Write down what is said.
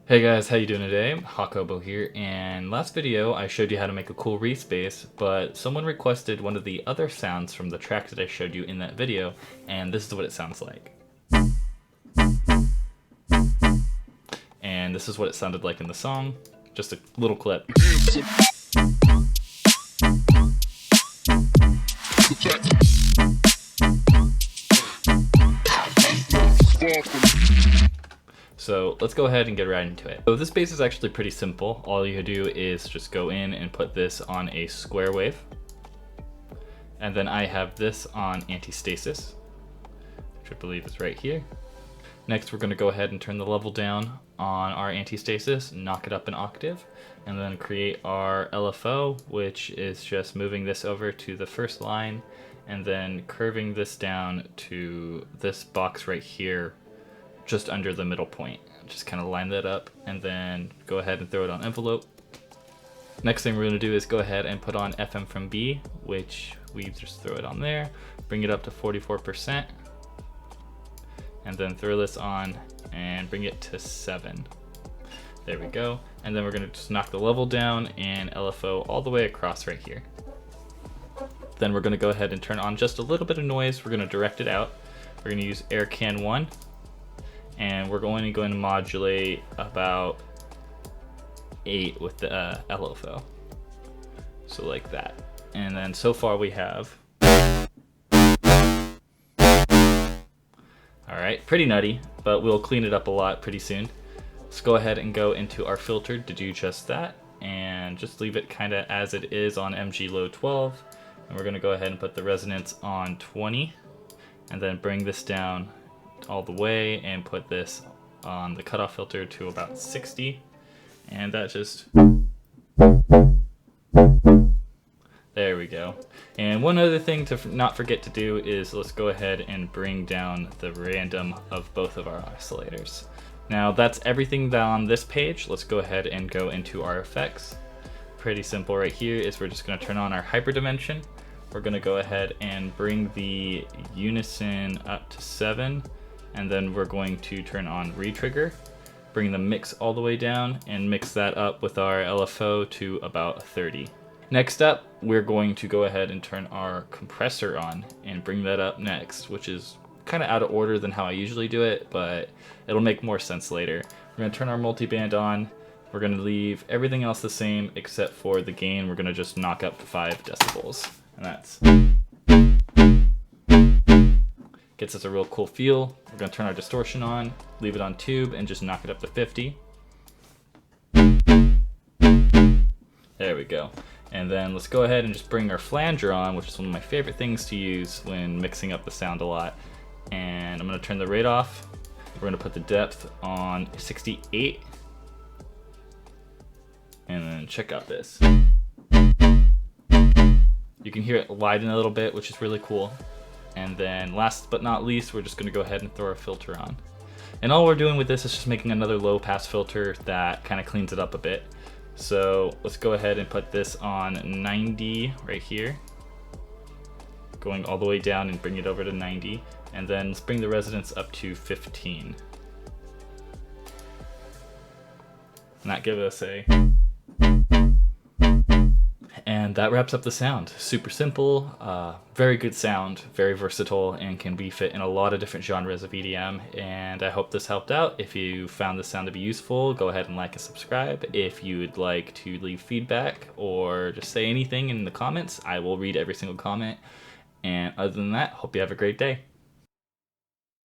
Hey guys, how you doing today? Wobble here, and last video I showed you how to make a cool respace, but someone requested one of the other sounds from the track that I showed you in that video, and this is what it sounds like. And this is what it sounded like in the song, just a little clip. So let's go ahead and get right into it. So this bass is actually pretty simple. All you do is just go in and put this on a square wave. And then I have this on anti-stasis, which I believe is right here. Next, we're gonna go ahead and turn the level down on our anti-stasis, knock it up an octave, and then create our LFO, which is just moving this over to the first line and then curving this down to this box right here, just under the middle point. Just kind of line that up and then go ahead and throw it on envelope. Next thing we're gonna do is go ahead and put on FM from B, which we just throw it on there, bring it up to 44%, and then throw this on and bring it to 7. There we go. And then we're gonna just knock the level down and LFO all the way across right here. Then we're gonna go ahead and turn on just a little bit of noise. We're gonna direct it out. We're gonna use Air Can 1. And we're going to modulate about 8 with the LFO. So like that. And then so far we have. Alright, pretty nutty, but we'll clean it up a lot pretty soon. Let's go ahead and go into our filter to do just that. And just leave it kind of as it is on MG low 12. And we're going to go ahead and put the resonance on 20. And then bring this down all the way and put this on the cutoff filter to about 60, and that just, there we go. And one other thing to not forget to do is let's go ahead and bring down the random of both of our oscillators. Now that's everything on this page. Let's go ahead and go into our effects. Pretty simple right here is we're just going to turn on our hyperdimension. We're going to go ahead and bring the unison up to 7. And then we're going to turn on retrigger, bring the mix all the way down, and mix that up with our LFO to about 30. Next up, we're going to go ahead and turn our compressor on and bring that up next, which is kind of out of order than how I usually do it, but it'll make more sense later. We're going to turn our multiband on. We're going to leave everything else the same except for the gain. We're going to just knock up to 5 decibels, and that's gets us a real cool feel. We're gonna turn our distortion on, leave it on tube, and just knock it up to 50. There we go. And then let's go ahead and just bring our flanger on, which is one of my favorite things to use when mixing up the sound a lot. And I'm gonna turn the rate off. We're gonna put the depth on 68. And then check out this. You can hear it widen a little bit, which is really cool. And then last but not least, we're just gonna go ahead and throw our filter on. And all we're doing with this is just making another low pass filter that kind of cleans it up a bit. So let's go ahead and put this on 90 right here. Going all the way down and bring it over to 90. And then let's bring the resonance up to 15. And that gives us a... And that wraps up the sound. Super simple, very good sound, very versatile, and can be fit in a lot of different genres of EDM. And I hope this helped out. If you found this sound to be useful, go ahead and like and subscribe. If you would like to leave feedback or just say anything in the comments, I will read every single comment. And other than that, hope you have a great day.